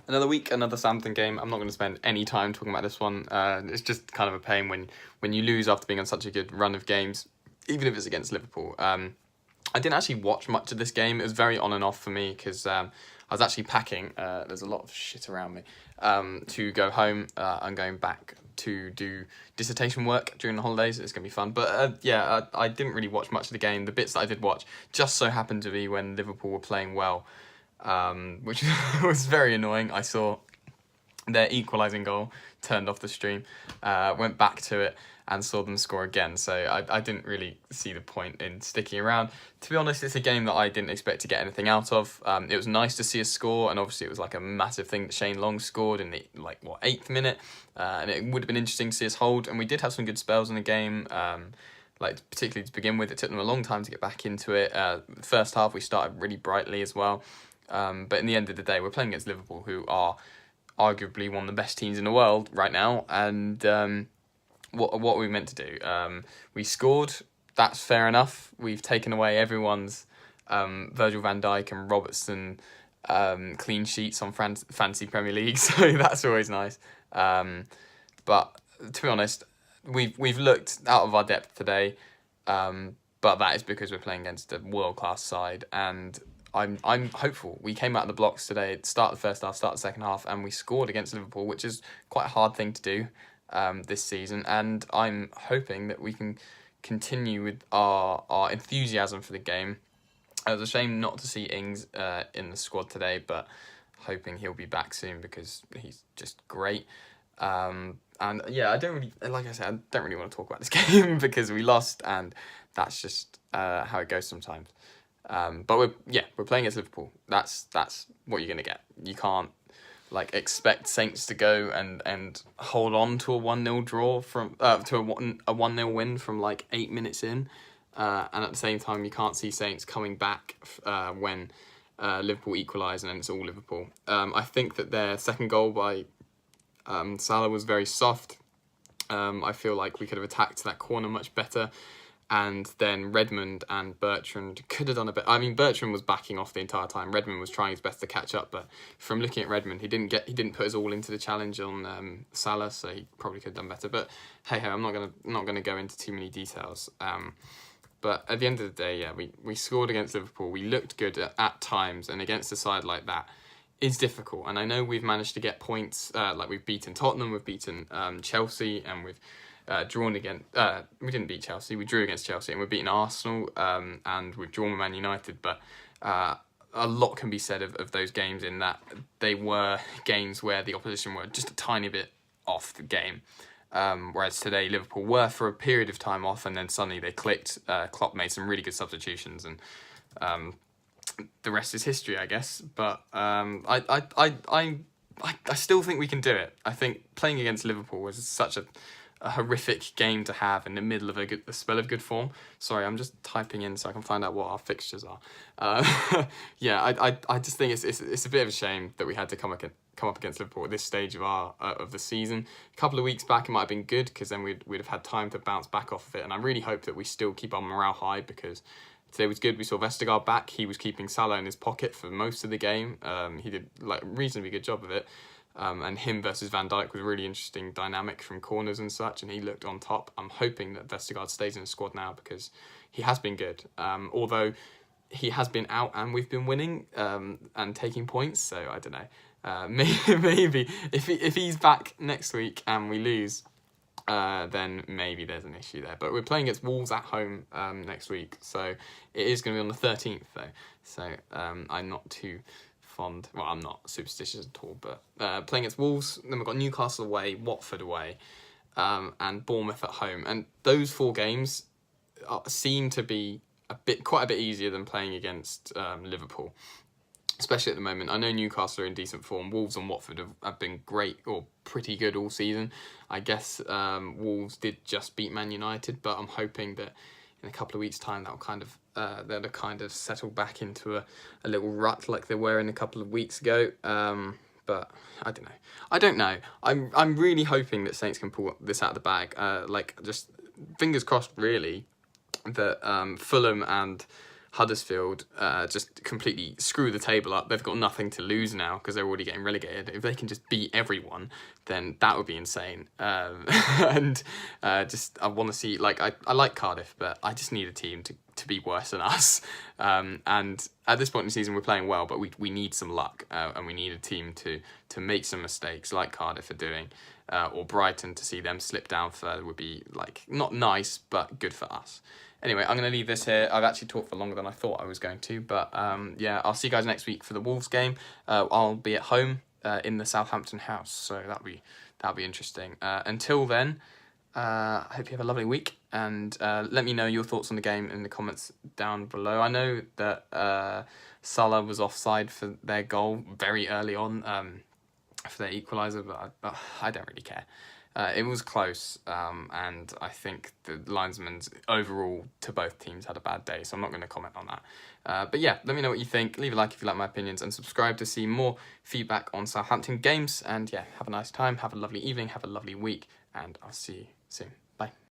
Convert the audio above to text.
Another week, another Southampton game. I'm not going to spend any time talking about this one. It's just kind of a pain when you lose after being on such a good run of games, even if it's against Liverpool. I didn't actually watch much of this game. It was very on and off for me because I was actually packing. There's a lot of shit around me to go home. I'm going back to do dissertation work during the holidays. It's going to be fun. But I didn't really watch much of the game. The bits that I did watch just so happened to be when Liverpool were playing well, which was very annoying. I saw their equalising goal, turned off the stream, went back to it and saw them score again. So I didn't really see the point in sticking around. To be honest, it's a game that I didn't expect to get anything out of. It was nice to see a score, and obviously it was like a massive thing that Shane Long scored in the 8th minute, and it would have been interesting to see us hold. And we did have some good spells in the game. Particularly to begin with, it took them a long time to get back into it. First half we started really brightly as well, but in the end of the day, we're playing against Liverpool, who are arguably one of the best teams in the world right now, and what are we meant to do? We scored. That's fair enough. We've taken away everyone's Virgil van Dijk and Robertson clean sheets on fantasy Premier League, so that's always nice. But to be honest, we've looked out of our depth today, but that is because we're playing against a world-class side, and I'm hopeful. We came out of the blocks today, start the first half, start the second half, and we scored against Liverpool, which is quite a hard thing to do this season, and I'm hoping that we can continue with our enthusiasm for the game. It was a shame not to see Ings in the squad today, but hoping he'll be back soon because he's just great. And yeah, I don't really want to talk about this game because we lost, and that's just how it goes sometimes. But we're playing against Liverpool. That's what you're gonna get. You can't expect Saints to go and hold on to a 1-0 draw from to a 1-0 win from 8 minutes in, and at the same time you can't see Saints coming back when Liverpool equalise and then it's all Liverpool. I think that their second goal by Salah was very soft. I feel like we could have attacked that corner much better. And then Redmond and Bertrand could have done a bit. I mean, Bertrand was backing off the entire time. Redmond was trying his best to catch up, but from looking at Redmond, he didn't put his all into the challenge on Salah, so he probably could have done better. But hey ho, I'm not gonna go into too many details. But at the end of the day, yeah, we scored against Liverpool. We looked good at times, and against a side like that, it's difficult. And I know we've managed to get points. We've beaten Tottenham, we've beaten Chelsea, and we've drawn against. We didn't beat Chelsea. We drew against Chelsea, and we've beaten Arsenal, and we've drawn with Man United. But a lot can be said of those games in that they were games where the opposition were just a tiny bit off the game. Whereas today Liverpool were for a period of time off, and then suddenly they clicked. Klopp made some really good substitutions, and the rest is history, I guess. But I still think we can do it. I think playing against Liverpool was such a horrific game to have in the middle of a spell of good form. Sorry, I'm just typing in so I can find out what our fixtures are. I just think it's a bit of a shame that we had to come up against Liverpool at this stage of the season. A couple of weeks back it might have been good because then we'd have had time to bounce back off of it, and I really hope that we still keep our morale high because today was good. We saw Vestergaard back. He was keeping Salah in his pocket for most of the game. He did a reasonably good job of it. And him versus Van Dijk was a really interesting dynamic from corners and such, and he looked on top. I'm hoping that Vestergaard stays in the squad now because he has been good. Although he has been out and we've been winning and taking points, so I don't know. Maybe if he's back next week and we lose, then maybe there's an issue there. But we're playing against Wolves at home next week, so it is going to be on the 13th though. So I'm not too fond. Well, I'm not superstitious at all, but playing against Wolves, then we've got Newcastle away, Watford away, and Bournemouth at home, and those 4 games seem to be quite a bit easier than playing against Liverpool, especially at the moment. I know Newcastle are in decent form. Wolves and Watford have been great or pretty good all season. I guess Wolves did just beat Man United, but I'm hoping that in a couple of weeks' time they'll kind of settle back into a little rut like they were in a couple of weeks ago. But I don't know. I'm really hoping that Saints can pull this out of the bag. Just fingers crossed, really, that Fulham and Huddersfield just completely screw the table up. They've got nothing to lose now because they're already getting relegated. If they can just beat everyone, then that would be insane. And just I want to see, like, I like Cardiff, but I just need a team to be worse than us. And at this point in the season, we're playing well, but we need some luck, and we need a team to make some mistakes like Cardiff are doing, or Brighton. To see them slip down further would be, like, not nice, but good for us. Anyway, I'm going to leave this here. I've actually talked for longer than I thought I was going to, but yeah, I'll see you guys next week for the Wolves game. I'll be at home in the Southampton house, so that'll be interesting. Until then, I hope you have a lovely week, and let me know your thoughts on the game in the comments down below. I know that Salah was offside for their goal very early on, for their equaliser, but I don't really care. It was close, and I think the linesmen overall to both teams had a bad day, so I'm not going to comment on that. But yeah, let me know what you think. Leave a like if you like my opinions, and subscribe to see more feedback on Southampton games. And yeah, have a nice time, have a lovely evening, have a lovely week, and I'll see you soon. Bye.